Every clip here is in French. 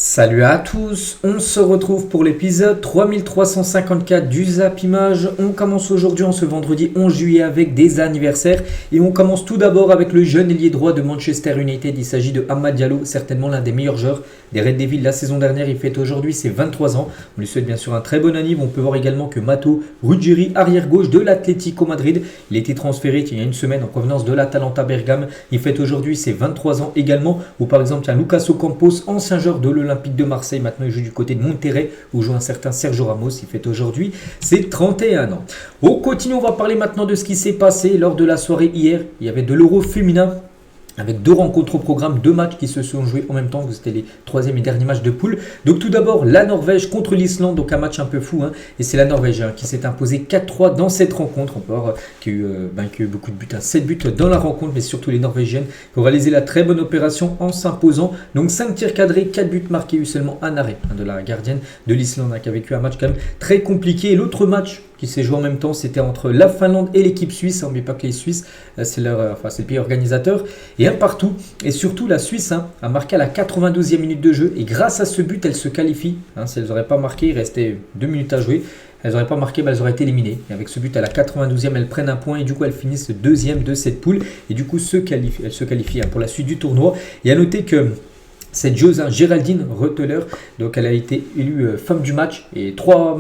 Salut à tous, on se retrouve pour l'épisode 3354 du Zap Image. On commence aujourd'hui en ce vendredi 11 juillet avec des anniversaires et on commence tout d'abord avec le jeune ailier droit de Manchester United. Il s'agit de Amad Diallo, certainement l'un des meilleurs joueurs des Red Devils la saison dernière. Il fête aujourd'hui ses 23 ans. On lui souhaite bien sûr un très bon anniversaire. On peut voir également que Matteo Ruggieri, arrière gauche de l'Atlético Madrid, il a été transféré il y a une semaine en provenance de l'Atalanta Bergame. Il fête aujourd'hui ses 23 ans également. Ou par exemple, il y a Lucas Ocampos, ancien joueur de l'Olympique de Marseille. Maintenant, il joue du côté de Monterrey où joue un certain Sergio Ramos. Il fête aujourd'hui ses 31 ans. On continue, on va parler maintenant de ce qui s'est passé lors de la soirée hier. Il y avait de l'Euro féminin, avec deux rencontres au programme, deux matchs qui se sont joués en même temps, c'était les troisième et derniers matchs de poule. Donc tout d'abord la Norvège contre l'Islande, donc un match un peu fou, et c'est la Norvège qui s'est imposée 4-3 dans cette rencontre. On peut voir qu'il y a eu beaucoup de buts, 7 buts dans la rencontre, mais surtout les Norvégiennes qui ont réalisé la très bonne opération en s'imposant. Donc 5 tirs cadrés, 4 buts marqués, eu seulement un arrêt de la gardienne de l'Islande qui a vécu un match quand même très compliqué. Et l'autre match qui s'est joué en même temps, c'était entre la Finlande et l'équipe suisse. On ne met pas que les Suisses, c'est le pays organisateur. Et un partout. Et surtout, la Suisse a marqué à la 92e minute de jeu. Et grâce à ce but, elle se qualifie. Si elles n'auraient pas marqué, il restait 2 minutes à jouer. Elles n'auraient pas marqué, elles auraient été éliminées. Et avec ce but à la 92e, elles prennent un point. Et du coup, elles finissent deuxième de cette poule. Et du coup, elles se qualifient pour la suite du tournoi. Et à noter que cette joueuse, Géraldine Reuteler, donc elle a été élue femme du match et 3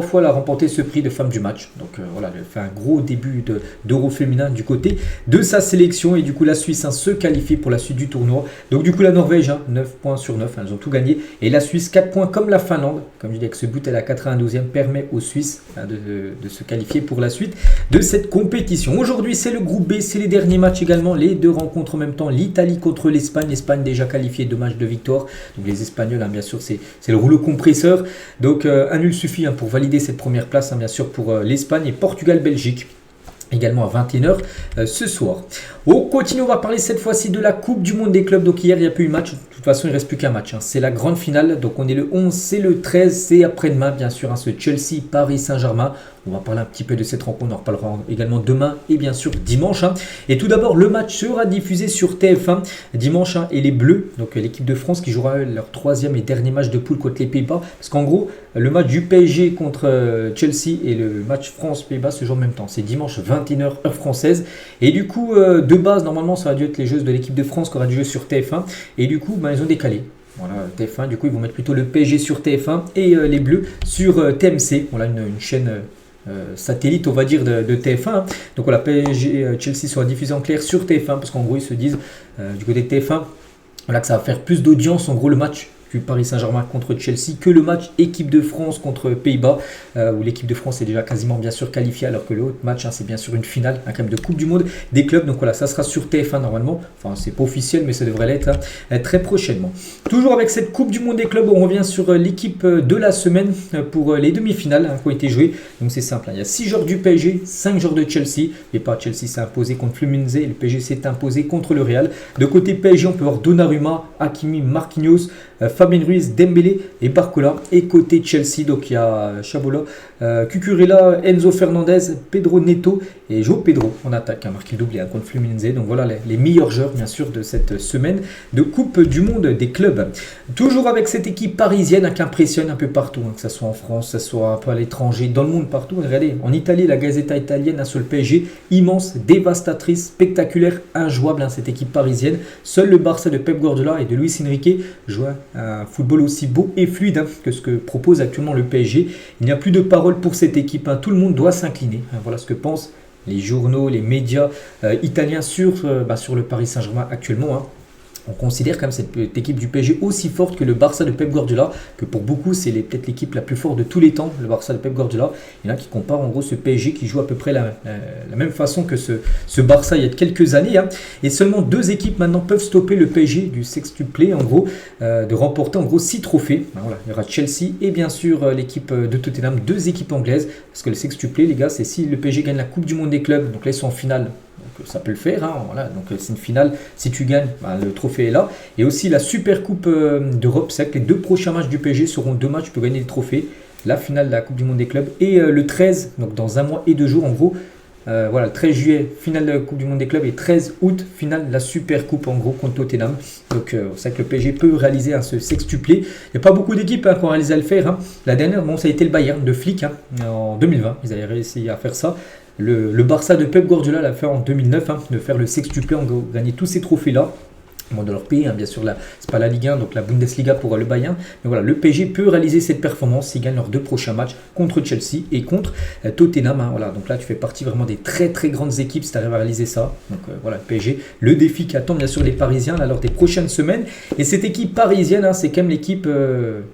fois elle a remporté ce prix de femme du match. Donc voilà, elle fait un gros début d'Euro féminin du côté de sa sélection et du coup la Suisse se qualifie pour la suite du tournoi. Donc du coup la Norvège, 9 points sur 9, elles ont tout gagné et la Suisse 4 points comme la Finlande. Comme je dis, avec ce but à la 92e permet aux Suisses de se qualifier pour la suite de cette compétition. Aujourd'hui c'est le groupe B, c'est les derniers matchs également, les deux rencontres en même temps, l'Italie contre l'Espagne. L'Espagne déjà qualifiée, 2 matchs de victoire. Donc les Espagnols, bien sûr, c'est le rouleau compresseur. Donc un nul suffit pour valider cette première place, bien sûr, pour l'Espagne et Portugal-Belgique. Également à 21h ce soir. On continue, on va parler cette fois-ci de la Coupe du Monde des clubs. Donc hier, il n'y a plus eu match. De toute façon, il ne reste plus qu'un match. C'est la grande finale. Donc on est le 11, c'est le 13, c'est après-demain, bien sûr, ce Chelsea-Paris Saint-Germain. On va parler un petit peu de cette rencontre. On en reparlera également demain et bien sûr dimanche. Et tout d'abord, le match sera diffusé sur TF1 dimanche. Et les Bleus, donc l'équipe de France qui jouera leur troisième et dernier match de poule contre les Pays-Bas. Parce qu'en gros, le match du PSG contre Chelsea et le match France-Pays-Bas se jouent en même temps. C'est dimanche 21h heure française. Et du coup, de base, normalement, ça aurait dû être les joueuses de l'équipe de France qui auraient dû jouer sur TF1. Et du coup, ils ont décalé. Voilà, TF1, du coup, ils vont mettre plutôt le PSG sur TF1 et les Bleus sur TMC. Voilà, une chaîne satellite, on va dire, de TF1. Donc voilà, PSG Chelsea sera diffusé en clair sur TF1 parce qu'en gros, ils se disent du côté de TF1 voilà, que ça va faire plus d'audience. En gros, le match Paris Saint-Germain contre Chelsea que le match équipe de France contre Pays-Bas où l'équipe de France est déjà quasiment bien sûr qualifiée alors que l'autre match c'est bien sûr une finale quand même de Coupe du Monde des clubs. Donc voilà, ça sera sur TF1 normalement, enfin c'est pas officiel mais ça devrait l'être très prochainement. Toujours avec cette Coupe du Monde des clubs, on revient sur l'équipe de la semaine pour les demi-finales qui ont été jouées. Donc c'est simple, il y a 6 joueurs du PSG, 5 joueurs de Chelsea, et pas Chelsea s'est imposé contre Fluminense et le PSG s'est imposé contre le Real. De côté PSG, on peut voir Donnarumma, Hakimi, Marquinhos, Fabien Ruiz, Dembélé et Barcola. Et côté Chelsea, donc il y a Chabola, Cucurella, Enzo Fernandez, Pedro Neto et João Pedro en attaque, marqué doublé contre Fluminense. Donc voilà les meilleurs joueurs bien sûr de cette semaine de Coupe du Monde des clubs. Toujours avec cette équipe parisienne qui impressionne un peu partout, que ce soit en France, que ce soit un peu à l'étranger, dans le monde partout. Regardez, en Italie, la Gazzetta italienne sur le PSG, immense, dévastatrice, spectaculaire, injouable cette équipe parisienne. Seul le Barça de Pep Guardiola et de Luis Enrique joue un football aussi beau et fluide que ce que propose actuellement le PSG. Il n'y a plus de parole pour cette équipe, tout le monde doit s'incliner. Voilà ce que pensent les journaux, les médias italiens sur le Paris Saint-Germain actuellement. On considère quand même cette équipe du PSG aussi forte que le Barça de Pep Guardiola, que pour beaucoup c'est peut-être l'équipe la plus forte de tous les temps, le Barça de Pep Guardiola. Il y en a qui comparent en gros ce PSG qui joue à peu près la même façon que ce Barça il y a quelques années. Et seulement 2 équipes maintenant peuvent stopper le PSG du sextuplé en gros, de remporter en gros 6 trophées. Voilà, il y aura Chelsea et bien sûr l'équipe de Tottenham, 2 équipes anglaises, parce que le sextuplé les gars, c'est si le PSG gagne la Coupe du Monde des clubs, donc là ils sont en finale. Donc ça peut le faire, voilà. Donc c'est une finale, si tu gagnes, le trophée est là. Et aussi la Super Coupe d'Europe, c'est que les 2 prochains matchs du PSG seront 2 matchs, tu peux gagner le trophée. La finale de la Coupe du Monde des clubs et le 13, donc dans 1 mois et 2 jours en gros, Voilà, le 13 juillet, finale de la Coupe du Monde des clubs et 13 août, finale de la Super Coupe en gros contre Tottenham. Donc c'est vrai que le PSG peut réaliser ce sextuplé. Il n'y a pas beaucoup d'équipes qui ont réalisé à le faire. La dernière, bon, ça a été le Bayern de Flick en 2020. Ils avaient réussi à faire ça. Le Barça de Pep Guardiola l'a fait en 2009, de faire le sextuplé, en gagner tous ces trophées-là. De leur pays, bien sûr, c'est pas la Ligue 1, donc la Bundesliga pour le Bayern. Mais voilà, le PSG peut réaliser cette performance s'il gagne leurs 2 prochains matchs contre Chelsea et contre Tottenham. Voilà, donc là, tu fais partie vraiment des très très grandes équipes si tu arrives à réaliser ça. Donc voilà, le PSG, le défi qui attend bien sûr les Parisiens là, lors des prochaines semaines. Et cette équipe parisienne, c'est quand même l'équipe,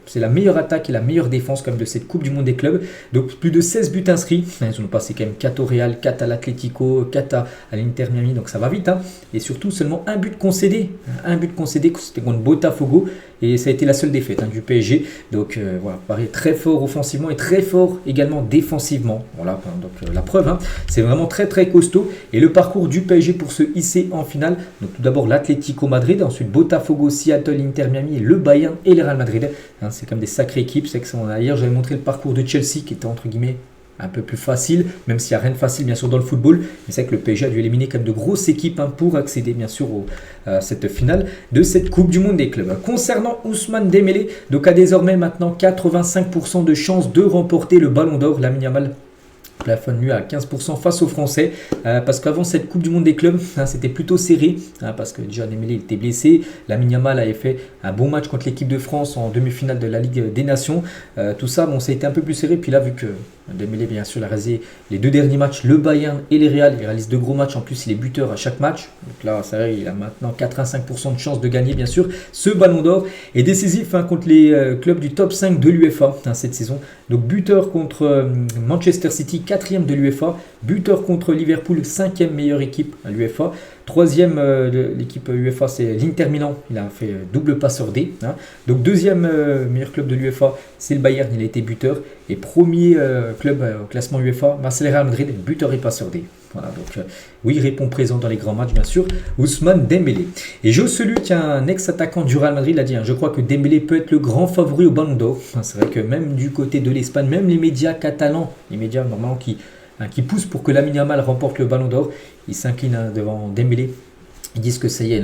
c'est la meilleure attaque et la meilleure défense quand même de cette Coupe du Monde des clubs. Donc plus de 16 buts inscrits. Ils ont passé quand même 4 au Real, 4 à l'Atlético, 4 à l'Inter Miami, donc ça va vite. Et surtout, seulement un but concédé. Un but concédé, c'était contre Botafogo et ça a été la seule défaite du PSG. Donc voilà, Paris est très fort offensivement et très fort également défensivement. Voilà, donc la preuve, c'est vraiment très très costaud. Et le parcours du PSG pour se hisser en finale, donc tout d'abord l'Atlético Madrid, ensuite Botafogo, Seattle, Inter Miami, le Bayern et le Real Madrid. C'est comme des sacrées équipes. C'est que hier j'avais montré le parcours de Chelsea qui était entre guillemets un peu plus facile, même s'il n'y a rien de facile bien sûr dans le football, mais c'est vrai que le PSG a dû éliminer quand même de grosses équipes pour accéder bien sûr à cette finale de cette Coupe du Monde des clubs. Concernant Ousmane Dembélé, donc a désormais maintenant 85% de chances de remporter le Ballon d'Or. Lamine Yamal plafonne lui à 15% face aux Français, parce qu'avant cette Coupe du Monde des clubs, c'était plutôt serré, parce que déjà Dembélé était blessé, Lamine Yamal avait fait un bon match contre l'équipe de France en demi-finale de la Ligue des Nations, tout ça, bon, ça a été un peu plus serré, puis là vu que Dembélé bien sûr a réalisé les 2 derniers matchs, le Bayern et les Real, il réalise 2 gros matchs, en plus il est buteur à chaque match, donc là c'est vrai il a maintenant 85% de chances de gagner bien sûr ce Ballon d'Or, et décisif contre les clubs du top 5 de l'UEFA cette saison, donc buteur contre Manchester City, 4e de l'UEFA, buteur contre Liverpool, 5e meilleure équipe à l'UEFA, 3e de l'équipe UEFA c'est l'Inter Milan, il a fait double passeur D, donc 2e meilleur club de l'UEFA c'est le Bayern, il a été buteur, et premier club au classement UEFA, c'est le Real Madrid, buteur et passeur D. Voilà, donc oui, il répond présent dans les grands matchs, bien sûr, Ousmane Dembélé. Et Joselu, un ex-attaquant du Real Madrid, l'a dit, je crois que Dembélé peut être le grand favori au Ballon d'Or. C'est vrai que même du côté de l'Espagne, même les médias catalans, les médias normalement qui poussent pour que Lamine Yamal remporte le Ballon d'Or, ils s'inclinent devant Dembélé. Ils disent que ça y est,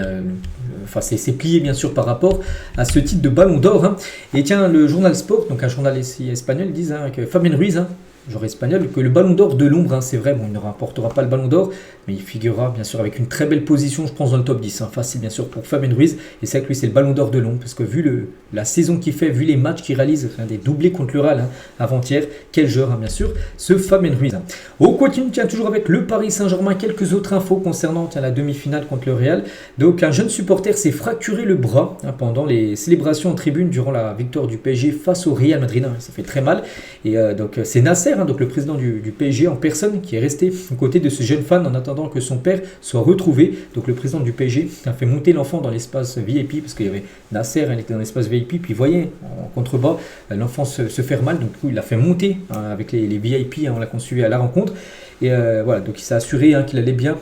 c'est plié bien sûr par rapport à ce titre de Ballon d'Or. Et tiens, le journal Sport, donc un journal espagnol, ils disent que Fabien Ruiz, joueur espagnol, que le Ballon d'Or de l'ombre, c'est vrai, bon, il ne remportera pas le Ballon d'Or, mais il figurera bien sûr avec une très belle position, je pense, dans le top 10. Facile bien sûr pour Fabien Ruiz, et c'est vrai que lui c'est le Ballon d'Or de l'ombre, parce que vu la saison qu'il fait, vu les matchs qu'il réalise, des doublés contre le Real avant-hier, quel joueur bien sûr, ce Fabien Ruiz. On continue toujours avec le Paris Saint-Germain, quelques autres infos concernant la demi-finale contre le Real. Donc un jeune supporter s'est fracturé le bras pendant les célébrations en tribune durant la victoire du PSG face au Real Madrid. Ça fait très mal, et donc c'est Nasser, donc le président du PSG en personne, qui est resté aux côtés de ce jeune fan en attendant que son père soit retrouvé. Donc le président du PSG a fait monter l'enfant dans l'espace VIP, parce qu'il y avait Nasser, il était dans l'espace VIP, puis il voyait en contrebas l'enfant se faire mal, donc du coup il l'a fait monter avec les VIP, on l'a conçu à la rencontre, et voilà, donc il s'est assuré qu'il allait bien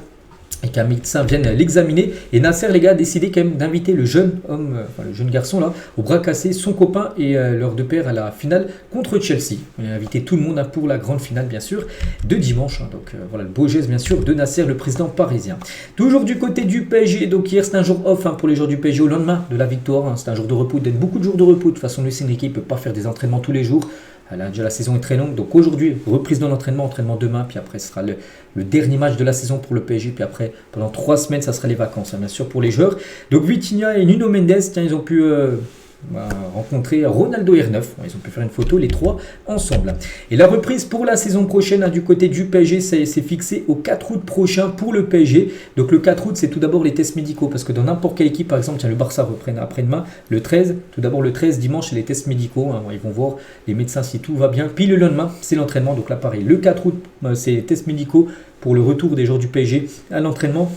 et qu'un médecin vienne l'examiner. Et Nasser, les gars, a décidé quand même d'inviter le jeune homme, le jeune garçon là, au bras cassé, son copain et leurs 2 pères à la finale contre Chelsea. Il a invité tout le monde pour la grande finale, bien sûr, de dimanche. Donc voilà le beau geste, bien sûr, de Nasser, le président parisien. Toujours du côté du PSG, donc hier c'était un jour off pour les joueurs du PSG au lendemain de la victoire. C'est un jour de repos, il donne beaucoup de jours de repos. De toute façon, lui, c'est une équipe, il ne peut pas faire des entraînements tous les jours. Là, déjà la saison est très longue, donc aujourd'hui reprise dans l'entraînement, entraînement demain, puis après ce sera le dernier match de la saison pour le PSG, puis après pendant 3 semaines ça sera les vacances, bien sûr, pour les joueurs. Donc Vitinha et Nuno Mendes, ils ont pu rencontrer Ronaldo R9, ils ont pu faire une photo les 3 ensemble. Et la reprise pour la saison prochaine du côté du PSG, c'est fixé au 4 août prochain pour le PSG. Donc le 4 août, c'est tout d'abord les tests médicaux, parce que dans n'importe quelle équipe, par exemple, le Barça reprenne après-demain, le 13, tout d'abord le 13 dimanche, c'est les tests médicaux, ils vont voir les médecins si tout va bien, puis le lendemain c'est l'entraînement. Donc là pareil, le 4 août c'est les tests médicaux pour le retour des joueurs du PSG à l'entraînement.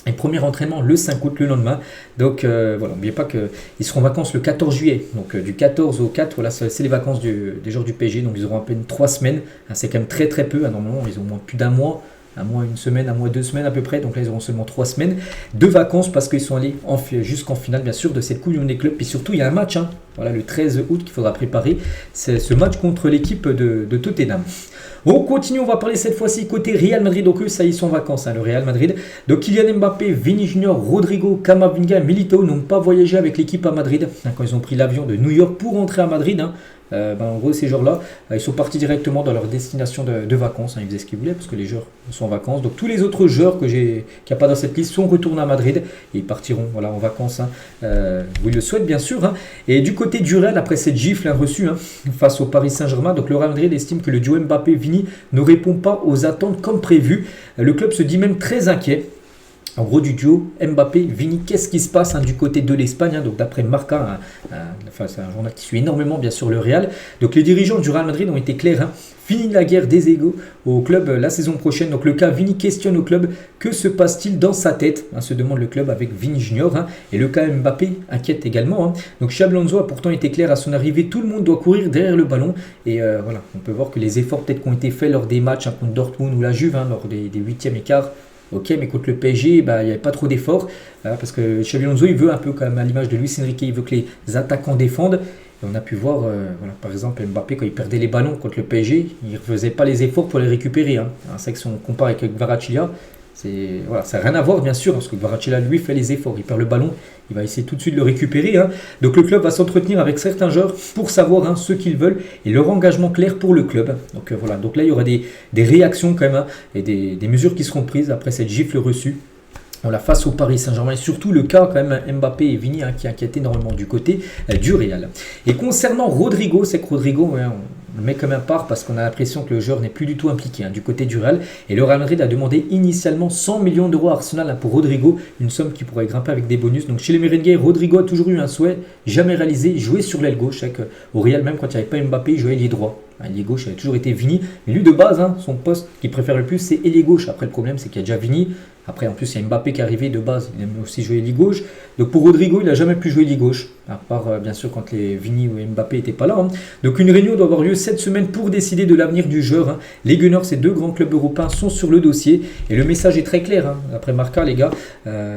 Et premier entraînement le 5 août, le lendemain. Donc voilà, n'oubliez pas qu'ils seront en vacances le 14 juillet. Donc du 14 au 4, voilà, c'est les vacances des joueurs du PSG. Donc ils auront à peine 3 semaines. C'est quand même très très peu. Normalement, ils ont moins plus d'un mois. Un mois, 1 semaine, 1 mois, 2 semaines à peu près. Donc là, ils auront seulement 3 semaines de vacances, parce qu'ils sont allés jusqu'en finale, bien sûr, de cette Coupe du Monde des clubs. Puis surtout, il y a un match voilà, le 13 août qu'il faudra préparer ce match contre l'équipe de Tottenham. On continue, on va parler cette fois-ci côté Real Madrid. Donc eux, ça y est, sont en vacances, le Real Madrid. Donc Kylian Mbappé, Vini Junior, Rodrigo, Camavinga, Militao n'ont pas voyagé avec l'équipe à Madrid. Quand ils ont pris l'avion de New York pour rentrer à Madrid, en gros, ces joueurs-là, ils sont partis directement dans leur destination de vacances. Ils faisaient ce qu'ils voulaient parce que les joueurs sont en vacances. Donc tous les autres joueurs qu'il n'y a pas dans cette liste sont retournés à Madrid et ils partiront en vacances. Vous le souhaitez bien sûr. Et du côté du Real, après cette gifle reçue face au Paris Saint-Germain, donc le Real Madrid estime que le duo Mbappé-Vini ne répond pas aux attentes comme prévu. Le club se dit même très inquiet. En gros, du duo Mbappé-Vini, qu'est-ce qui se passe du côté de l'Espagne? Donc d'après Marca, c'est un journal qui suit énormément bien sûr le Real. Donc les dirigeants du Real Madrid ont été clairs. Fini la guerre des égos au club la saison prochaine. Donc le cas Vini questionne au club. Que se passe-t-il dans sa tête? Se demande le club avec Vini Junior. Et le cas Mbappé inquiète également. Donc Xabi Alonso a pourtant été clair à son arrivée. Tout le monde doit courir derrière le ballon. Et voilà, on peut voir que les efforts peut-être qui ont été faits lors des matchs contre Dortmund ou la Juve, lors des 8e et quart. Ok, mais contre le PSG, il n'y avait pas trop d'efforts. Parce que Xabi Alonso, il veut un peu comme à l'image de Luis Enrique, il veut que les attaquants défendent. Et on a pu voir, par exemple, Mbappé, quand il perdait les ballons contre le PSG, il ne faisait pas les efforts pour les récupérer. C'est vrai que si on compare avec Kvaratskhelia, ça n'a rien à voir, bien sûr, parce que Kvaratskhelia, lui, fait les efforts. Il perd le ballon, il va essayer tout de suite de le récupérer. Donc le club va s'entretenir avec certains joueurs pour savoir ce qu'ils veulent et leur engagement clair pour le club. Donc voilà, donc là, il y aura des réactions quand même et des mesures qui seront prises après cette gifle reçue. Face au Paris Saint-Germain et surtout le cas quand même Mbappé et Vini qui inquiètent énormément du côté du Real. Et concernant Rodrigo, c'est que Rodrigo, on le met comme un part parce qu'on a l'impression que le joueur n'est plus du tout impliqué du côté du Real. Et le Real Madrid a demandé initialement 100 millions d'euros à Arsenal pour Rodrigo, une somme qui pourrait grimper avec des bonus. Donc chez les merengues, Rodrigo a toujours eu un souhait, jamais réalisé, jouer sur l'aile gauche. Au Real, même quand il n'y avait pas Mbappé, il jouait ailier droit. Ailier gauche avait toujours été Vini, mais lui de base, son poste qu'il préfère le plus, c'est ailier gauche. Après, le problème, c'est qu'il y a déjà Vini. Après, en plus, il y a Mbappé qui est arrivé de base, il aime aussi jouer ailier gauche. Donc pour Rodrigo, il n'a jamais pu jouer ailier gauche, à part bien sûr quand les Vini ou Mbappé n'étaient pas là. Donc une réunion doit avoir lieu cette semaine pour décider de l'avenir du joueur. Les Gunners, ces deux grands clubs européens, sont sur le dossier et le message est très clair. Après Marca, les gars,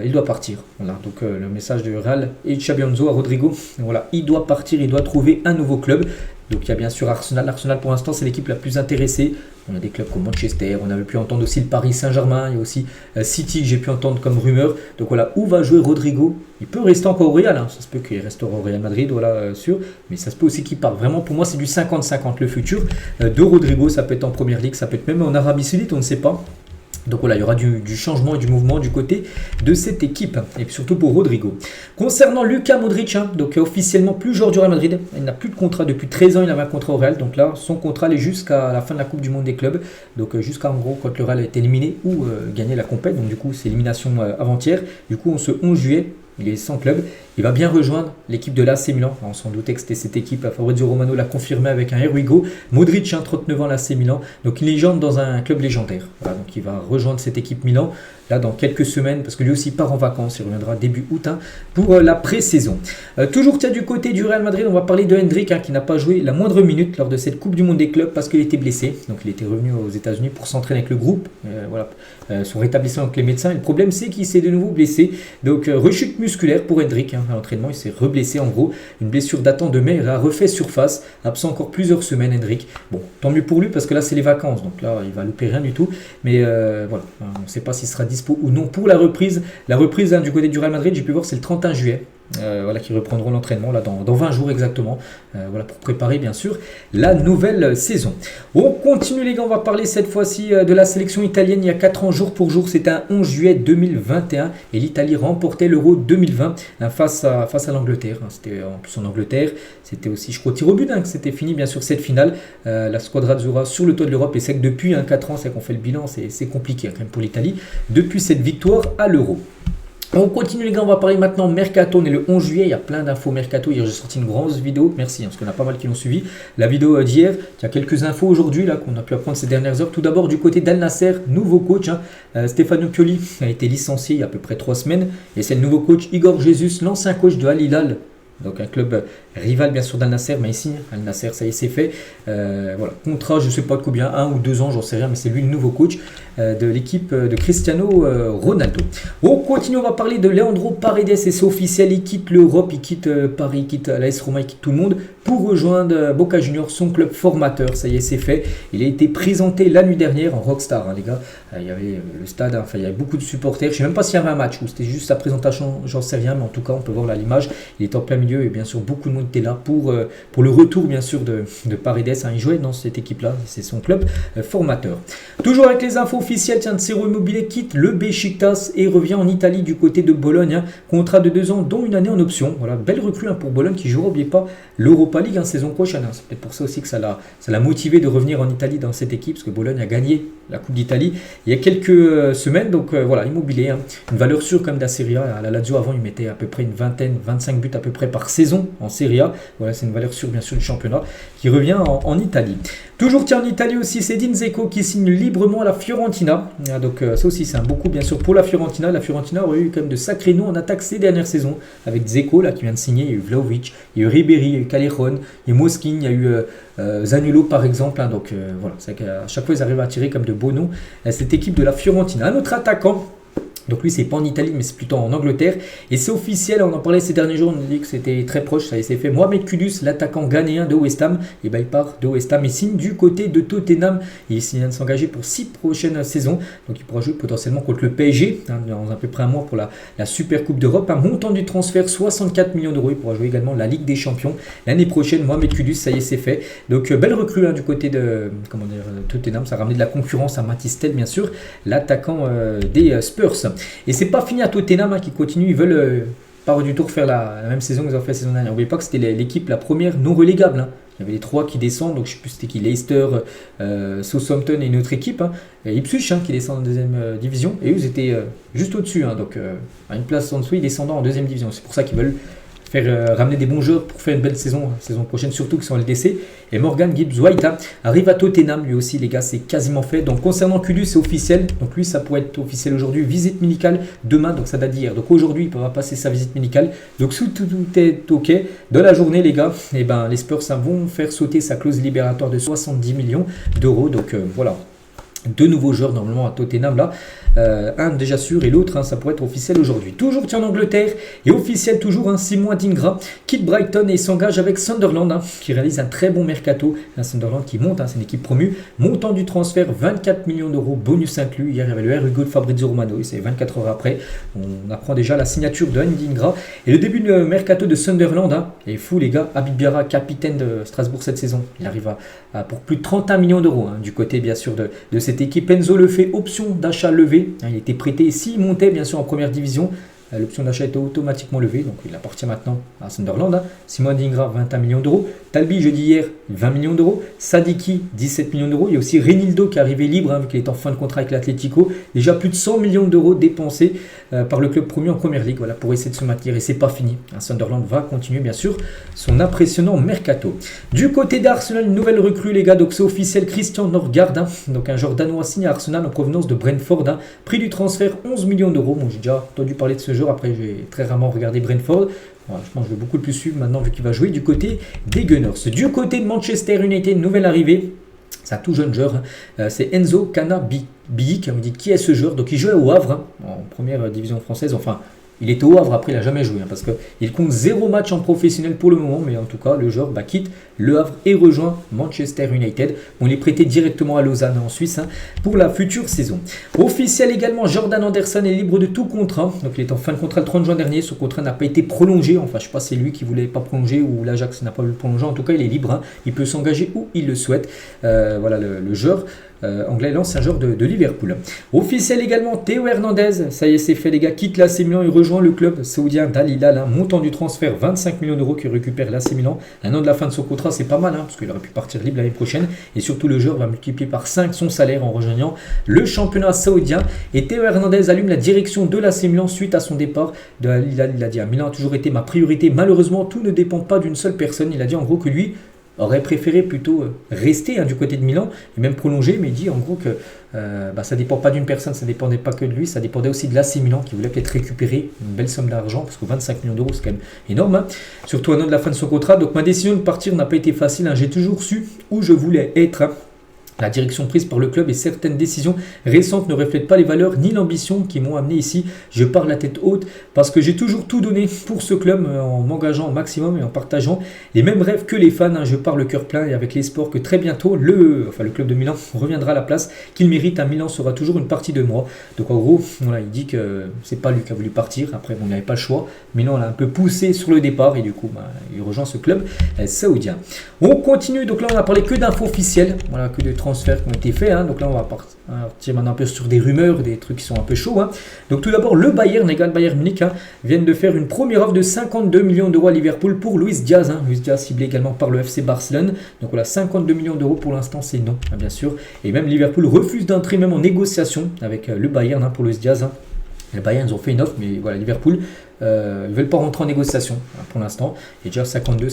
il doit partir. Voilà, donc le message de Real et de Xabi Alonso à Rodrigo, voilà, il doit partir, il doit trouver un nouveau club. Donc il y a bien sûr Arsenal. Arsenal pour l'instant c'est l'équipe la plus intéressée. On a des clubs comme Manchester, on avait pu entendre aussi le Paris Saint-Germain, il y a aussi City que j'ai pu entendre comme rumeur. Donc voilà, où va jouer Rodrigo? Il peut rester encore au Real, ça se peut qu'il restera au Real Madrid, voilà, sûr. Mais ça se peut aussi qu'il parte. Vraiment pour moi c'est du 50-50 le futur de Rodrigo. Ça peut être en Première Ligue, ça peut être même en Arabie Saoudite, on ne sait pas. Donc voilà, il y aura du changement et du mouvement du côté de cette équipe, et surtout pour Rodrigo. Concernant Luka Modric, donc officiellement plus joueur du Real Madrid, il n'a plus de contrat depuis 13 ans, il avait un contrat au Real, donc là son contrat est jusqu'à la fin de la Coupe du Monde des clubs, donc jusqu'à en gros quand le Real est éliminé ou gagner la compète, donc du coup c'est élimination avant-hier, du coup on se 11 juillet. Il est sans club, il va bien rejoindre l'équipe de l'AC Milan. On s'en doutait que c'était cette équipe. Fabrizio Romano l'a confirmé avec un Here We Go. Modric, 39 ans, l'AC Milan. Donc une légende dans un club légendaire. Voilà, donc il va rejoindre cette équipe Milan là dans quelques semaines parce que lui aussi part en vacances. Il reviendra début août pour la pré-saison. Toujours du côté du Real Madrid, on va parler de Hendrik qui n'a pas joué la moindre minute lors de cette Coupe du Monde des clubs parce qu'il était blessé. Donc il était revenu aux États-Unis pour s'entraîner avec le groupe. Son rétablissement avec les médecins. Et le problème c'est qu'il s'est de nouveau blessé. Donc rechute musculaire pour Hendrik à l'entraînement. Il s'est reblessé en gros. Une blessure datant de mai. Il a refait surface. Absent encore plusieurs semaines Hendrik. Bon, tant mieux pour lui parce que là c'est les vacances. Donc là il va louper rien du tout. Mais voilà, on ne sait pas s'il sera dispo ou non pour la reprise. La reprise du côté du Real Madrid, j'ai pu voir c'est le 31 juillet. Qui reprendront l'entraînement là dans 20 jours exactement, pour préparer bien sûr la nouvelle saison. On continue les gars, on va parler cette fois-ci de la sélection italienne. Il y a 4 ans jour pour jour, c'était un 11 juillet 2021 et l'Italie remportait l'Euro 2020 face à l'Angleterre. C'était en plus en Angleterre, c'était aussi je crois tir au but que c'était fini bien sûr cette finale. La squadra azzurra sur le toit de l'Europe et c'est que depuis 4 ans c'est qu'on fait le bilan, c'est compliqué quand même pour l'Italie depuis cette victoire à l'Euro. On continue les gars, on va parler maintenant Mercato, on est le 11 juillet, il y a plein d'infos Mercato, hier j'ai sorti une grosse vidéo, merci parce qu'on a pas mal qui l'ont suivi, la vidéo d'hier, il y a quelques infos aujourd'hui là qu'on a pu apprendre ces dernières heures. Tout d'abord du côté d'Al Nasser, nouveau coach, Stefano Pioli a été licencié il y a à peu près 3 semaines et c'est le nouveau coach Igor Jesus, l'ancien coach de Al Hilal donc un club rival bien sûr d'Al Nasser, mais ici, Al Nasser, ça y est, c'est fait. Voilà, contrat, je ne sais pas de combien, 1 ou 2 ans, j'en sais rien, mais c'est lui le nouveau coach de l'équipe de Cristiano Ronaldo. On continue, on va parler de Leandro Paredes, et c'est officiel, il quitte l'Europe, il quitte Paris, il quitte l'AS Roma, il quitte tout le monde pour rejoindre Boca Juniors, son club formateur. Ça y est, c'est fait. Il a été présenté la nuit dernière en rockstar, hein, les gars. Il y avait le stade, hein, enfin, il y avait beaucoup de supporters. Je ne sais même pas s'il y avait un match ou c'était juste sa présentation, j'en sais rien, mais en tout cas, on peut voir là l'image. Il est en plein milieu et bien sûr, beaucoup de monde était là pour le retour, bien sûr, de Paredes. Hein. Il jouait dans cette équipe-là, c'est son club formateur. Toujours avec les infos officielles, tiens, Ciro Immobile quitte le Beşiktaş et revient en Italie du côté de Bologne. Hein. Contrat de 2 ans, dont une année en option. Voilà, belle recrue hein, pour Bologne qui jouera, n'oubliez pas, l'Europa League hein, saison prochaine. Hein. C'est peut-être pour ça aussi que ça l'a motivé de revenir en Italie dans cette équipe, parce que Bologne a gagné la Coupe d'Italie il y a quelques semaines. Donc voilà, Immobilier, hein, une valeur sûre comme de la Serie A. À la Lazio avant, il mettait à peu près une vingtaine, 25 buts à peu près par saison en Serie A. Voilà, c'est une valeur sûre bien sûr du championnat qui revient en Italie. Toujours tiens en Italie aussi, c'est Edin Dzeko qui signe librement à la Fiorentina. Donc ça aussi c'est un beau coup bien sûr pour la Fiorentina. La Fiorentina aurait eu quand même de sacrés noms en attaque ces dernières saisons avec Dzeko là qui vient de signer. Il y a eu Vlahovic, il y a eu Ribéry, il y a eu Callejon, il y a eu Moskin, il y a eu Zaniolo par exemple. Hein, donc voilà, c'est qu'à chaque fois ils arrivent à attirer comme de beaux noms cette équipe de la Fiorentina. Un autre attaquant. Donc lui c'est pas en Italie mais c'est plutôt en Angleterre et c'est officiel, on en parlait ces derniers jours, on a dit que c'était très proche, ça s'est fait. Mohamed Kudus, l'attaquant ghanéen de West Ham, et il part de West Ham et signe du côté de Tottenham. Il vient de s'engager pour 6 prochaines saisons, donc il pourra jouer potentiellement contre le PSG hein, dans à peu près un mois pour la Super Coupe d'Europe. Un montant du transfert 64 millions d'euros, il pourra jouer également la Ligue des Champions l'année prochaine. Mohamed Kudus, ça y est c'est fait. Donc belle recrue hein, du côté de Tottenham, ça a ramené de la concurrence à Matthijs Tel bien sûr, l'attaquant des Spurs. Et c'est pas fini à Tottenham hein, qui continue, ils veulent pas du tout refaire la même saison qu'ils ont fait la saison dernière. N'oubliez pas que c'était l'équipe la première non relégable. Hein. Il y avait les 3 qui descendent, donc je ne sais plus c'était qui, Leicester, Southampton et une autre équipe, hein, et Ipswich hein, qui descend en deuxième division, et eux ils étaient juste au-dessus, hein, donc à une place en dessous, ils descendant en deuxième division. C'est pour ça qu'ils veulent faire ramener des bons joueurs pour faire une belle saison prochaine, surtout qu'ils sont LDC. Et Morgan Gibbs-White hein, arrive à Tottenham, lui aussi les gars, c'est quasiment fait. Donc concernant Kudus, c'est officiel, donc lui ça pourrait être officiel aujourd'hui, visite médicale demain, donc ça date d'hier. Donc aujourd'hui il pourra passer sa visite médicale, donc si tout est ok, dans la journée les gars, et ben, les Spurs ça, vont faire sauter sa clause libératoire de 70 millions d'euros, donc voilà. 2 nouveaux joueurs normalement à Tottenham là, un déjà sûr et l'autre hein, ça pourrait être officiel aujourd'hui. Toujours tiens en Angleterre et officiel toujours hein, Simon Adingra quitte Brighton et s'engage avec Sunderland hein, qui réalise un très bon mercato. Un Sunderland qui monte, hein, c'est une équipe promue. Montant du transfert 24 millions d'euros, bonus inclus. Hier il y avait le Hugo de Fabrizio Romano et c'est 24 heures après. On apprend déjà la signature de Adingra et le début de mercato de Sunderland hein, est fou les gars. Habib Biarra, capitaine de Strasbourg cette saison, il arrive pour plus de 31 millions d'euros hein, du côté bien sûr de cette équipe. Enzo le fait, option d'achat levée. Il était prêté et s'il montait bien sûr en première division, l'option d'achat était automatiquement levée, donc il appartient maintenant à Sunderland. Hein. Simon Adingra, 21 millions d'euros. Talbi, jeudi hier, 20 millions d'euros. Sadiki, 17 millions d'euros. Il y a aussi Renildo qui est arrivé libre, hein, vu qu'il est en fin de contrat avec l'Atlético. Déjà plus de 100 millions d'euros dépensés par le club promu en Première Ligue, voilà, pour essayer de se maintenir. Et c'est pas fini. Hein. Sunderland va continuer, bien sûr, son impressionnant mercato. Du côté d'Arsenal, une nouvelle recrue, les gars. Donc c'est officiel, Christian Norgard, hein, donc un joueur danois signé à Arsenal en provenance de Brentford. Hein. Prix du transfert, 11 millions d'euros. Bon, j'ai déjà entendu parler de ce joueur. Après, j'ai très rarement regardé Brentford. Voilà, je pense que je vais beaucoup le plus suivre maintenant vu qu'il va jouer du côté des Gunners. Du côté de Manchester United, nouvelle arrivée. C'est un tout jeune joueur. Hein. C'est Enzo Cannabili. On me dit qui est ce joueur. Donc il jouait au Havre hein, en première division française. Enfin, il était au Havre, après il n'a jamais joué, hein, parce qu'il compte 0 match en professionnel pour le moment, mais en tout cas, le joueur quitte le Havre et rejoint Manchester United. On est prêté directement à Lausanne en Suisse hein, pour la future saison. Officiel également, Jordan Anderson est libre de tout contrat. Donc il est en fin de contrat le 30 juin dernier, ce contrat n'a pas été prolongé, enfin je ne sais pas si c'est lui qui ne voulait pas prolonger ou l'Ajax n'a pas voulu le prolonger, en tout cas il est libre, hein. Il peut s'engager où il le souhaite. Voilà le joueur. Anglais lance un joueur de Liverpool. Officiel également, Théo Hernandez, ça y est c'est fait les gars, quitte l'AC Milan et rejoint le club saoudien d'Al Hilal, hein, montant du transfert 25 millions d'euros qui récupère l'AC Milan. Un an de la fin de son contrat, c'est pas mal, hein, parce qu'il aurait pu partir libre l'année prochaine, et surtout le joueur va multiplier par 5 son salaire en rejoignant le championnat saoudien. Et Théo Hernandez allume la direction de l'AC Milan suite à son départ de Al Hilal. Il a dit, Milan a toujours été ma priorité, malheureusement tout ne dépend pas d'une seule personne. Il a dit en gros que lui, aurait préféré plutôt rester du côté de Milan et même prolonger, mais il dit en gros que ça ne dépend pas d'une personne, ça ne dépendait pas que de lui, ça dépendait aussi de l'AC Milan qui voulait peut-être récupérer une belle somme d'argent, parce que 25 millions d'euros c'est quand même énorme, surtout à un an de la fin de son contrat. Donc ma décision de partir n'a pas été facile, j'ai toujours su où je voulais être. La direction prise par le club et certaines décisions récentes ne reflètent pas les valeurs ni l'ambition qui m'ont amené ici. Je pars la tête haute parce que j'ai toujours tout donné pour ce club en m'engageant au maximum et en partageant les mêmes rêves que les fans. Je pars le cœur plein et avec l'espoir que très bientôt le club de Milan reviendra à la place qu'il mérite. Milan sera toujours une partie de moi. Donc en gros, voilà, il dit que c'est pas lui qui a voulu partir. Après, il n'avait pas le choix. Milan l'a un peu poussé sur le départ et du coup, il rejoint ce club saoudien. On continue. Donc là, on a parlé que d'infos officielles, voilà, que de transferts qui ont été faits. Donc là, on va partir maintenant un peu sur des rumeurs, des trucs qui sont un peu chauds. Donc tout d'abord, le Bayern Munich viennent de faire une première offre de 52 millions d'euros à Liverpool pour Luis Diaz. Luis Diaz ciblé également par le FC Barcelone. Donc voilà, 52 millions d'euros pour l'instant, c'est non, bien sûr. Et même Liverpool refuse d'entrer même en négociation avec le Bayern pour Luis Diaz. Les Bayern, ils ont fait une offre, mais voilà, Liverpool, ils ne veulent pas rentrer en négociation pour l'instant. Et déjà 52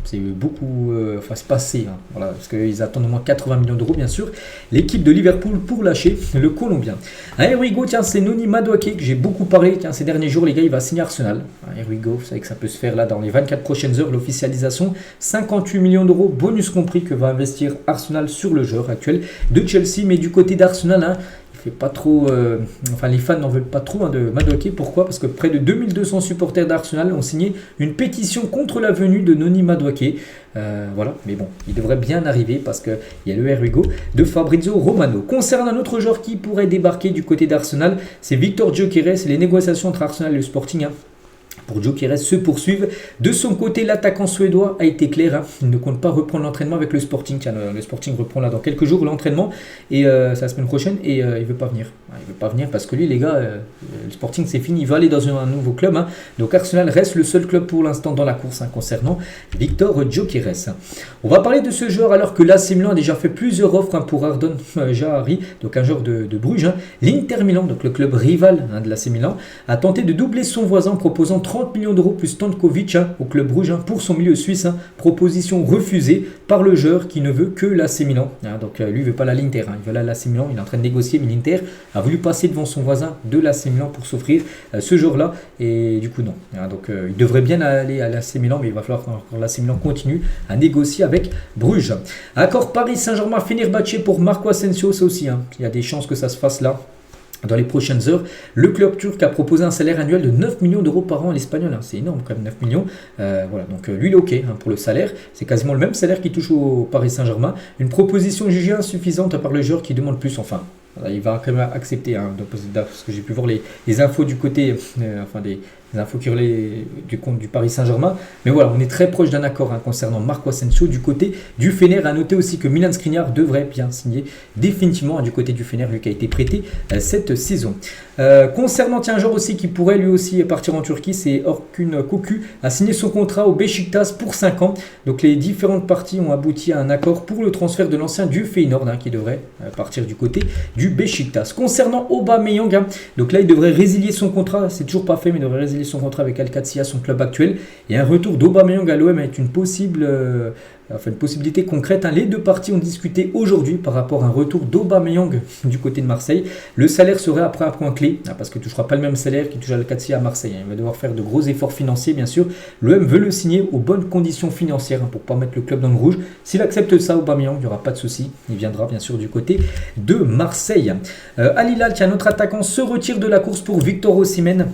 c'est beaucoup, c'est passé, voilà, parce qu'ils attendent au moins 80 millions d'euros, bien sûr. L'équipe de Liverpool pour lâcher le Colombien. Here we go, c'est Noni Madueke que j'ai beaucoup parlé ces derniers jours, les gars, il va signer Arsenal. Here we go, vous savez que ça peut se faire là dans les 24 prochaines heures, l'officialisation. 58 millions d'euros, bonus compris, que va investir Arsenal sur le joueur actuel de Chelsea. Mais du côté d'Arsenal, fait pas trop, les fans n'en veulent pas trop de Madueke. Pourquoi? Parce que près de 2200 supporters d'Arsenal ont signé une pétition contre la venue de Noni Madueke. Voilà, mais bon, il devrait bien arriver parce qu'il y a le Here we go de Fabrizio Romano. Concernant un autre joueur qui pourrait débarquer du côté d'Arsenal, c'est Victor Gyökeres. Les négociations entre Arsenal et le Sporting pour Gyökeres se poursuivent. De son côté, l'attaquant suédois a été clair. Il ne compte pas reprendre l'entraînement avec le Sporting. Tiens, le Sporting reprend là dans quelques jours l'entraînement et c'est la semaine prochaine et il ne veut pas venir. Il veut pas venir parce que lui, les gars, le Sporting c'est fini. Il va aller dans un nouveau club. Donc Arsenal reste le seul club pour l'instant dans la course concernant Victor Gyökeres. On va parler de ce joueur alors que l'AC Milan a déjà fait plusieurs offres pour Ardon Jahari, donc un joueur de Bruges. L'Inter Milan, donc le club rival de l'AC Milan, a tenté de doubler son voisin en proposant 30 millions d'euros plus Stankovic au club Bruges pour son milieu suisse. Proposition refusée par le joueur qui ne veut que l'AC Milan. Donc lui, il ne veut pas l'Inter, il veut l'AC Milan. Il est en train de négocier, mais l'Inter a voulu passer devant son voisin de l'AC Milan pour s'offrir ce joueur-là. Et du coup, non. Donc il devrait bien aller à l'AC Milan, mais il va falloir que l'AC Milan continue à négocier avec Bruges. Accord Paris Saint-Germain, Fenerbahçe pour Marco Asensio, ça aussi. Il y a des chances que ça se fasse là. Dans les prochaines heures, le club turc a proposé un salaire annuel de 9 millions d'euros par an à l'Espagnol. C'est énorme quand même, 9 millions. Voilà, donc lui il est OK pour le salaire. C'est quasiment le même salaire qu'il touche au Paris Saint-Germain. Une proposition jugée insuffisante par le joueur qui demande plus. Enfin, il va quand même accepter, parce que j'ai pu voir les infos du côté, des infos qui relaient du compte du Paris Saint-Germain. Mais voilà, on est très proche d'un accord concernant Marco Asensio du côté du Fener. À noter aussi que Milan Skriniar devrait bien signer définitivement du côté du Fener, lui qui a été prêté cette saison. Concernant un joueur aussi qui pourrait lui aussi partir en Turquie, c'est Orkun Koku, a signé son contrat au Beşiktaş pour 5 ans. Donc les différentes parties ont abouti à un accord pour le transfert de l'ancien du Feyenoord qui devrait partir du côté du Beşiktaş. Concernant Aubameyang, donc là il devrait résilier son contrat, c'est toujours pas fait, mais il devrait résilier son contrat avec Al-Qadsiya, son club actuel. Et un retour d'Aubameyang à l'OM est une possibilité concrète. Les deux parties ont discuté aujourd'hui par rapport à un retour d'Aubameyang du côté de Marseille. Le salaire serait après un point clé, parce qu'il ne touchera pas le même salaire qu'il touche Al-Qadsiya à Marseille. Il va devoir faire de gros efforts financiers, bien sûr. L'OM veut le signer aux bonnes conditions financières pour ne pas mettre le club dans le rouge. S'il accepte ça, Aubameyang, il n'y aura pas de souci. Il viendra bien sûr du côté de Marseille. Al Hilal, notre attaquant, se retire de la course pour Victor Osimhen.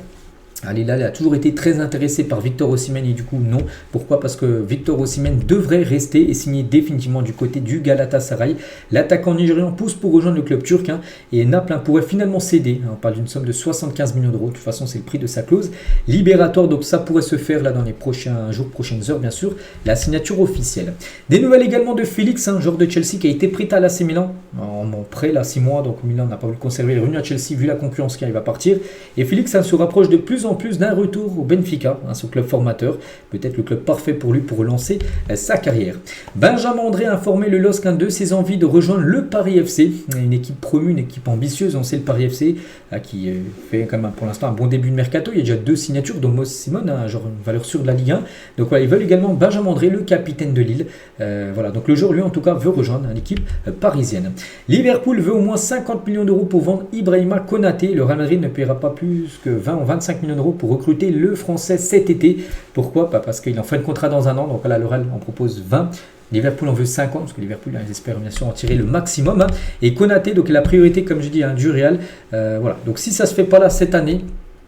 Al Hilal a toujours été très intéressé par Victor Osimhen et du coup non. Pourquoi? Parce que Victor Osimhen devrait rester et signer définitivement du côté du Galatasaray. L'attaquant nigérian pousse pour rejoindre le club turc et Naples pourrait finalement céder. On parle d'une somme de 75 millions d'euros. De toute façon, c'est le prix de sa clause libératoire. Donc ça pourrait se faire là dans les prochains jours, prochaines heures bien sûr. La signature officielle. Des nouvelles également de Félix, joueur de Chelsea qui a été prêté à l'AC Milan en prêt là 6 mois. Donc Milan n'a pas voulu le conserver. Il est revenu à Chelsea vu la concurrence qui arrive à partir. Et Félix se rapproche de plus en en plus d'un retour au Benfica, son club formateur. Peut-être le club parfait pour lui pour relancer sa carrière. Benjamin André a informé le LOSC de ses envies de rejoindre le Paris FC, une équipe promue, une équipe ambitieuse. On sait le Paris FC qui fait quand même pour l'instant un bon début de mercato. Il y a déjà 2 signatures, dont Moss Simon, genre une valeur sûre de la Ligue 1. Donc voilà, ils veulent également Benjamin André, le capitaine de Lille. Voilà, donc le joueur lui en tout cas veut rejoindre l'équipe parisienne. Liverpool veut au moins 50 millions d'euros pour vendre Ibrahima Konaté. Le Real Madrid ne paiera pas plus que 20 ou 25 millions d'euros pour recruter le Français cet été. Pourquoi? Parce qu'il en fait le contrat dans un an. Donc là, le Real en propose 20. Liverpool en veut 50 parce que Liverpool ils espèrent bien sûr en tirer le maximum. Et Konaté, donc la priorité comme je dis du Real. Voilà. Donc si ça ne se fait pas là cette année,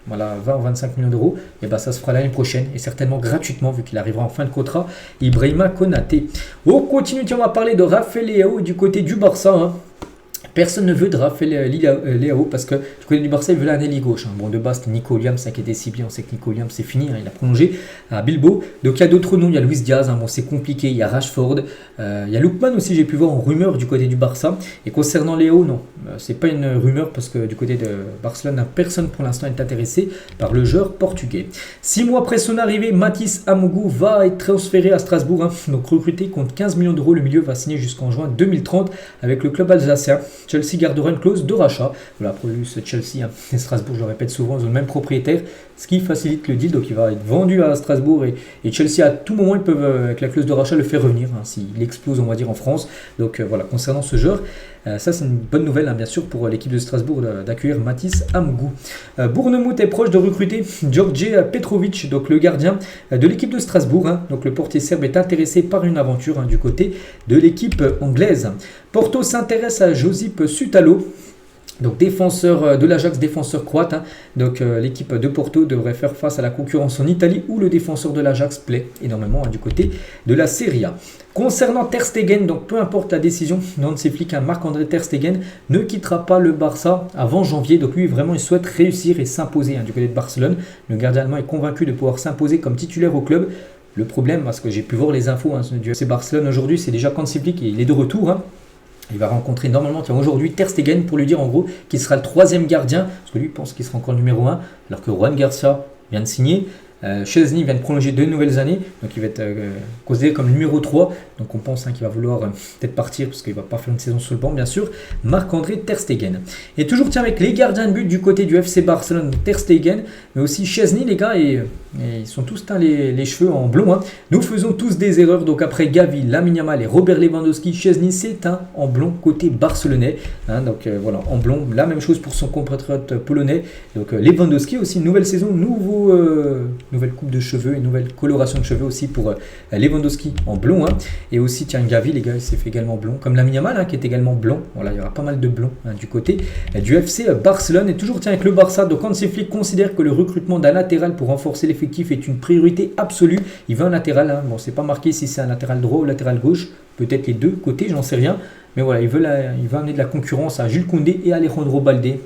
voilà, 20 ou 25 millions d'euros, et ben ça se fera l'année prochaine et certainement gratuitement vu qu'il arrivera en fin de contrat. Ibrahima Konaté. On continue, on va parler de Rafael Leao du côté du Barça. Personne ne veut de Rafael Leao parce que du côté du Barça, il veut un ailier gauche. Bon, de base, c'était Nico Williams qui était si bien. On sait que Nico Williams, c'est fini. Il a prolongé à Bilbao. Donc, il y a d'autres noms. Il y a Luis Diaz. Bon, c'est compliqué. Il y a Rashford. Il y a Lookman aussi, j'ai pu voir en rumeur du côté du Barça. Et concernant Léo, non. C'est pas une rumeur parce que du côté de Barcelone, personne pour l'instant est intéressé par le joueur portugais. 6 mois après son arrivée, Mathis Amougou va être transféré à Strasbourg. Donc, recruté contre 15 millions d'euros. Le milieu va signer jusqu'en juin 2030 avec le club alsacien. Chelsea gardera une clause de rachat. Voilà, pour lui, Chelsea et Strasbourg, je le répète souvent, ils ont le même propriétaire, ce qui facilite le deal. Donc il va être vendu à Strasbourg et Chelsea, à tout moment, ils peuvent, avec la clause de rachat, le faire revenir s'il explose, on va dire, en France. Donc voilà, concernant ce joueur, ça c'est une bonne nouvelle, bien sûr, pour l'équipe de Strasbourg d'accueillir Mathis Amougou. Bournemouth est proche de recruter Georgi Petrovic, donc le gardien de l'équipe de Strasbourg. Donc le portier serbe est intéressé par une aventure du côté de l'équipe anglaise. Porto s'intéresse à Josip Sutalo, donc défenseur de l'Ajax, défenseur croate. Donc l'équipe de Porto devrait faire face à la concurrence en Italie où le défenseur de l'Ajax plaît énormément du côté de la Serie A. Concernant Ter Stegen, donc peu importe la décision, Hansi Flick, Marc-André Ter Stegen ne quittera pas le Barça avant janvier. Donc lui vraiment il souhaite réussir et s'imposer du côté de Barcelone. Le gardien allemand est convaincu de pouvoir s'imposer comme titulaire au club. Le problème, parce que j'ai pu voir les infos du FC Barcelone aujourd'hui, c'est déjà Hansi Flick et il est de retour. Il va rencontrer normalement aujourd'hui Ter Stegen pour lui dire en gros qu'il sera le 3e gardien, parce que lui pense qu'il sera encore le numéro 1, alors que Juan Garcia vient de signer. Chesney vient de prolonger 2 nouvelles années, donc il va être considéré comme numéro 3. Donc on pense qu'il va vouloir peut-être partir parce qu'il ne va pas faire une saison sur le banc, bien sûr. Marc-André Ter Stegen. Et toujours avec les gardiens de but du côté du FC Barcelone, Ter Stegen, mais aussi Chesney, les gars, et ils sont tous teints les cheveux en blond. Nous faisons tous des erreurs, donc après Gavi, Lamine Yamal et Robert Lewandowski, Chesney s'est teint en blond côté barcelonais. Donc voilà, en blond, la même chose pour son compatriote polonais. Donc Lewandowski aussi, nouvelle saison, nouvelle coupe de cheveux, une nouvelle coloration de cheveux aussi pour Lewandowski en blond. Et aussi, tiens, Gavi, les gars, il s'est fait également blond. Comme Lamine Yamal, qui est également blond. Voilà, il y aura pas mal de blond du côté du FC Barcelone. Et toujours, tiens, avec le Barça, donc Hansi Flick considère que le recrutement d'un latéral pour renforcer l'effectif est une priorité absolue. Il veut un latéral. Bon, c'est pas marqué si c'est un latéral droit ou latéral gauche. Peut-être les deux côtés, j'en sais rien. Mais voilà, il veut amener de la concurrence à Jules Koundé et Alejandro Baldé.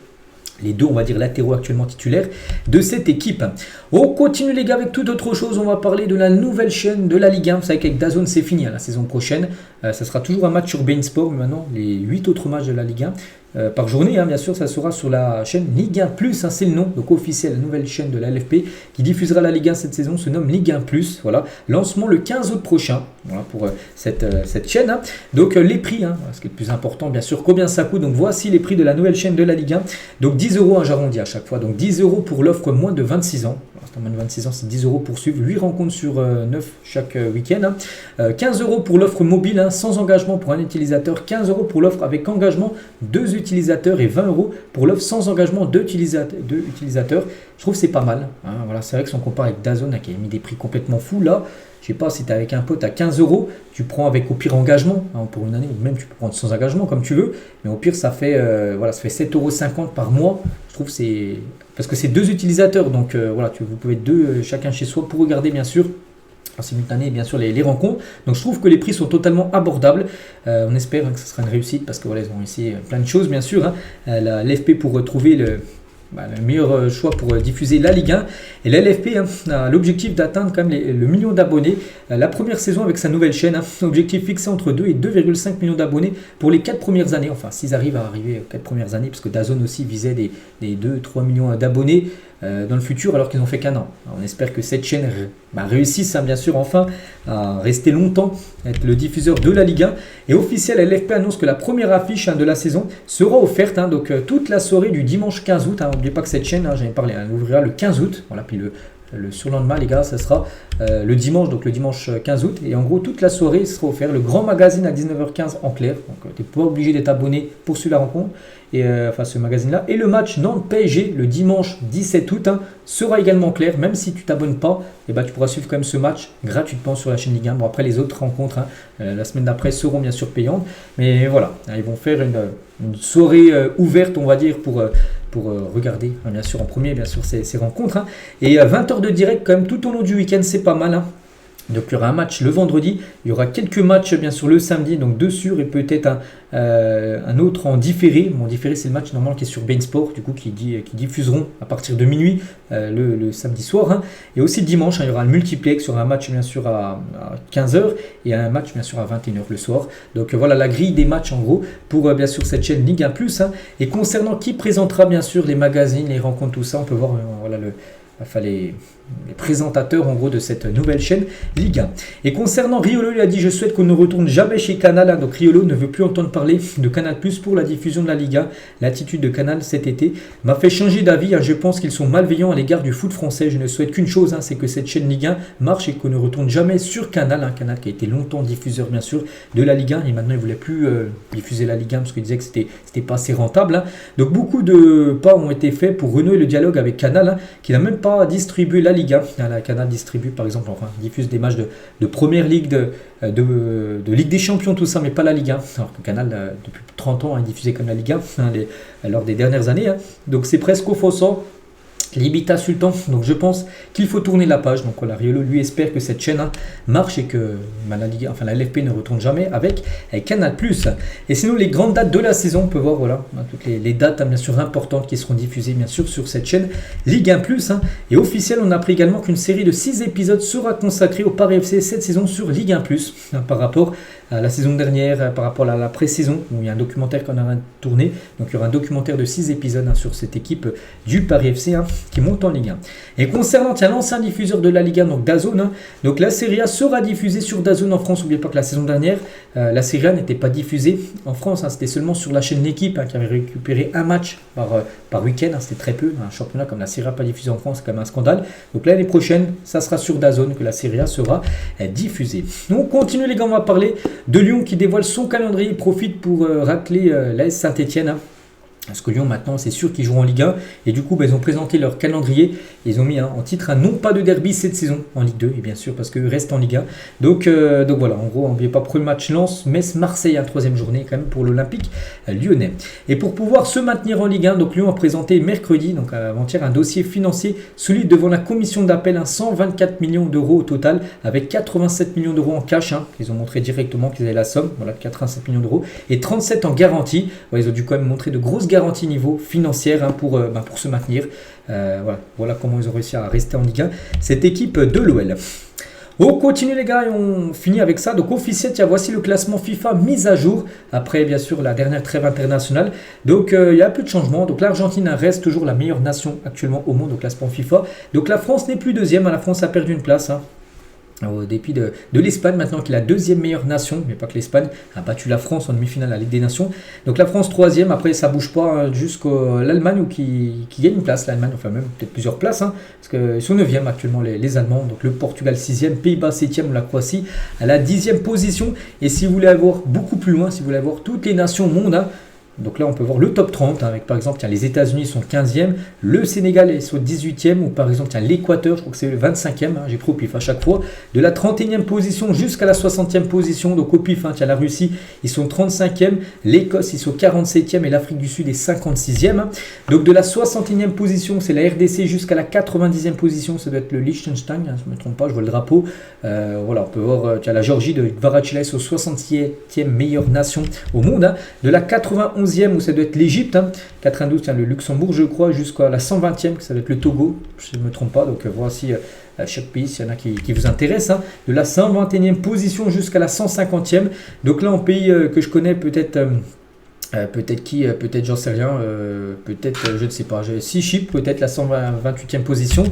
Les deux, on va dire, latéraux actuellement titulaires de cette équipe. On continue, les gars, avec toute autre chose. On va parler de la nouvelle chaîne de la Ligue 1. Vous savez qu'avec DAZN, c'est fini la saison prochaine. Ça sera toujours un match sur beIN Sport. Mais maintenant, les 8 autres matchs de la Ligue 1 par journée, bien sûr, ça sera sur la chaîne Ligue 1 Plus. C'est le nom, donc officiel, la nouvelle chaîne de la LFP qui diffusera la Ligue 1 cette saison se nomme Ligue 1 Plus. Voilà, lancement le 15 août prochain. Voilà pour cette chaîne. Donc les prix, ce qui est le plus important, bien sûr, combien ça coûte. Donc voici les prix de la nouvelle chaîne de la Ligue 1. Donc 10 €, j'arrondis à chaque fois. Donc 10 € pour l'offre moins de 26 ans. C'est moins de 26 ans, c'est 10 € pour suivre 8 rencontres sur 9 chaque week-end. 15 € pour l'offre mobile, sans engagement pour un utilisateur. 15 € pour l'offre avec engagement 2 utilisateurs et 20 € pour l'offre sans engagement 2 utilisateurs. Je trouve que c'est pas mal. Voilà, c'est vrai que si on compare avec DAZN qui a mis des prix complètement fous là. Je sais pas, si tu es avec un pote à 15 €, tu prends avec au pire engagement pour une année, ou même tu peux prendre sans engagement comme tu veux, mais au pire ça fait 7,50 € par mois. Je trouve que c'est parce que c'est 2 utilisateurs, donc voilà, vous pouvez être 2 chacun chez soi pour regarder bien sûr en simultané bien sûr les rencontres. Donc je trouve que les prix sont totalement abordables. On espère que ce sera une réussite parce que voilà, ils ont essayé plein de choses bien sûr. La LFP pour retrouver le meilleur choix pour diffuser la Ligue 1. Et la LFP a l'objectif d'atteindre quand même le million d'abonnés la première saison avec sa nouvelle chaîne. Objectif fixé entre 2 et 2,5 millions d'abonnés pour les 4 premières années. Enfin, s'ils arrivent à arriver aux 4 premières années, parce que DAZN aussi visait des 2-3 millions d'abonnés. dans le futur alors qu'ils n'ont fait qu'un an. Alors, on espère que cette chaîne réussisse bien sûr enfin à rester longtemps, être le diffuseur de la Ligue 1. Et officiel, LFP annonce que la première affiche de la saison sera offerte donc toute la soirée du dimanche 15 août. N'oubliez pas que cette chaîne, j'en ai parlé, elle ouvrira le 15 août. Voilà, puis le surlendemain, les gars, ça sera le dimanche, donc le dimanche 15 août. Et en gros, toute la soirée sera offert. Le grand magazine à 19h15 en clair. Donc, tu n'es pas obligé d'être abonné pour suivre la rencontre. Et enfin, ce magazine-là. Et le match Nantes-PSG, le dimanche 17 août, sera également clair. Même si tu t'abonnes pas, tu pourras suivre quand même ce match gratuitement sur la chaîne Ligue 1. Bon, après, les autres rencontres, la semaine d'après, seront bien sûr payantes. Mais voilà, ils vont faire une soirée ouverte, on va dire, pour regarder, bien sûr, en premier, bien sûr, ces rencontres. Et 20 heures de direct, quand même, tout au long du week-end, c'est pas mal. Donc, il y aura un match le vendredi. Il y aura quelques matchs, bien sûr, le samedi. Donc, 2 sûrs et peut-être un autre en différé. Mon différé, c'est le match normal qui est sur Bein Sport, du coup, qui diffuseront à partir de minuit le samedi soir. Et aussi dimanche, il y aura le multiplex. Il y aura un match, bien sûr, à 15h et un match, bien sûr, à 21h le soir. Donc, voilà la grille des matchs, en gros, pour, bien sûr, cette chaîne Ligue 1+. Et concernant qui présentera, bien sûr, les magazines, les rencontres, tout ça, on peut voir, voilà, les présentateurs en gros de cette nouvelle chaîne Ligue 1. Et concernant Riolo, il a dit: je souhaite qu'on ne retourne jamais chez Canal. Donc Riolo ne veut plus entendre parler de Canal+ pour la diffusion de la Ligue 1. L'attitude de Canal cet été m'a fait changer d'avis. Je pense qu'ils sont malveillants à l'égard du foot français. Je ne souhaite qu'une chose, c'est que cette chaîne Ligue 1 marche et qu'on ne retourne jamais sur Canal. Canal qui a été longtemps diffuseur bien sûr de la Ligue 1 et maintenant il ne voulait plus diffuser la Ligue 1 parce qu'il disait que c'était pas assez rentable. Donc beaucoup de pas ont été faits pour renouer le dialogue avec Canal, qui n'a même pas distribué la Ligue 1. La Canal distribue par exemple, diffuse des matchs de première ligue, de Ligue des Champions, tout ça, mais pas la Ligue 1. Alors que Canal, depuis 30 ans, a diffusé comme la Ligue 1 lors des dernières années. Donc c'est presque offensant. Limita Sultan, donc je pense qu'il faut tourner la page. Donc voilà, Riolo lui espère que cette chaîne marche et que la LFP ne retourne jamais avec Canal+. Et sinon les grandes dates de la saison, on peut voir voilà toutes les dates bien sûr importantes qui seront diffusées bien sûr sur cette chaîne Ligue 1+. Et officiel, on a appris également qu'une série de 6 épisodes sera consacrée au Paris FC cette saison sur Ligue 1+, par rapport à la saison dernière, par rapport à la pré-saison où il y a un documentaire qu'on a tourné. Donc il y aura un documentaire de 6 épisodes sur cette équipe du Paris FC qui monte en Ligue 1. Et concernant l'ancien diffuseur de la Ligue 1, donc DAZN, donc la Serie A sera diffusée sur DAZN en France. N'oubliez pas que la saison dernière, la Serie A n'était pas diffusée en France, c'était seulement sur la chaîne L'équipe qui avait récupéré un match par week-end, c'était très peu. Un championnat comme la Serie A pas diffusé en France, c'est quand même un scandale. Donc l'année prochaine, ça sera sur DAZN que la Serie A sera diffusée. Donc on continue les gars, on va parler de Lyon qui dévoile son calendrier. Il profite pour racler l'AS Saint-Etienne. Parce que Lyon, maintenant, c'est sûr qu'ils joueront en Ligue 1. Et du coup, ils ont présenté leur calendrier. Ils ont mis en titre non pas de derby cette saison en Ligue 2. Et bien sûr, parce qu'ils restent en Ligue 1. Donc voilà, en gros, n'oubliez pas, premier match Lens, Metz-Marseille, troisième journée quand même pour l'Olympique lyonnais. Et pour pouvoir se maintenir en Ligue 1, donc Lyon a présenté mercredi, donc avant-hier, un dossier financier solide devant la commission d'appel. 124 millions d'euros au total, avec 87 millions d'euros en cash. Ils ont montré directement qu'ils avaient la somme, voilà, 87 millions d'euros. Et 37 en garantie. Ils ont dû quand même montrer de grosses garantie niveau financière pour se maintenir. Voilà comment ils ont réussi à rester en Ligue 1, cette équipe de l'OL. On continue les gars et on finit avec ça. Donc officiel, voici le classement FIFA mis à jour après bien sûr la dernière trêve internationale. Donc il y a peu de changements. Donc l'Argentine reste toujours la meilleure nation actuellement au monde au classement FIFA. Donc la France n'est plus deuxième, la France a perdu une place. Au dépit de l'Espagne maintenant qui est la deuxième meilleure nation, mais pas que l'Espagne a battu la France en demi-finale à la Ligue des Nations. Donc la France troisième, après ça bouge pas jusqu'à l'Allemagne qui gagne une place, l'Allemagne, enfin même peut-être plusieurs places, parce qu'ils sont 9e actuellement les Allemands, donc le Portugal 6e, Pays-Bas 7e, la Croatie à la 10e position. Et si vous voulez avoir beaucoup plus loin, si vous voulez avoir toutes les nations au monde, donc là, on peut voir le top 30 avec par exemple les États-Unis sont 15e, le Sénégal est au 18e, ou par exemple l'Équateur, je crois que c'est le 25e, j'ai pris au pif à chaque fois, de la 31e position jusqu'à la 60e position. Donc au pif, la Russie, ils sont 35e, l'Écosse, ils sont 47e et l'Afrique du Sud est 56e. Donc de la 61e position, c'est la RDC jusqu'à la 90e position, ça doit être le Liechtenstein, si je ne me trompe pas, je vois le drapeau. Voilà, on peut voir la Géorgie de Kvaratskhelia est au 67e meilleure nation au monde. De la 91e, où ça doit être l'Égypte, 92, le Luxembourg je crois, jusqu'à la 120e, ça doit être le Togo, je ne me trompe pas. Donc voici chaque pays, s'il y en a qui vous intéressent, de la 121e position jusqu'à la 150e. Donc là en pays que je connais peut-être Peut-être qui, peut-être j'en sais rien, peut-être je ne sais pas. J'ai 6 chips, peut-être la 128e position.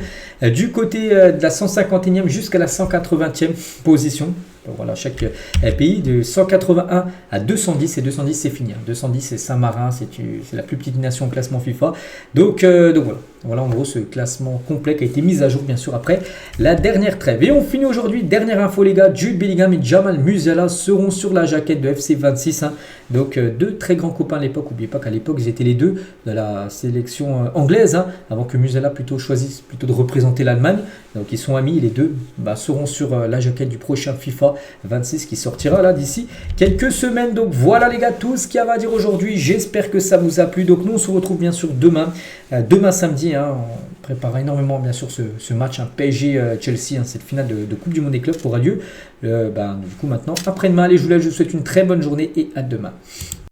Du côté de la 151e jusqu'à la 180e position. Donc voilà, chaque pays de 181 à 210 et 210 c'est fini. 210 c'est Saint-Marin, c'est la plus petite nation au classement FIFA. Donc voilà. Voilà en gros ce classement complet qui a été mis à jour bien sûr après la dernière trêve. Et on finit aujourd'hui, dernière info les gars, Jude Bellingham et Jamal Musiala seront sur la jaquette de FC 26. Hein. Donc deux très grands copains à l'époque, n'oubliez pas qu'à l'époque ils étaient les deux de la sélection anglaise, hein, avant que Musiala choisisse de représenter l'Allemagne. Donc ils sont amis, les deux seront sur la jaquette du prochain FIFA 26 qui sortira là d'ici quelques semaines. Donc voilà les gars, tout ce qu'il y avait à dire aujourd'hui, j'espère que ça vous a plu. Donc nous on se retrouve bien sûr demain samedi, hein, on prépare énormément bien sûr ce match, PSG-Chelsea, hein, cette finale de Coupe du Monde des clubs aura lieu du coup maintenant après-demain. Allez, je vous souhaite une très bonne journée et à demain.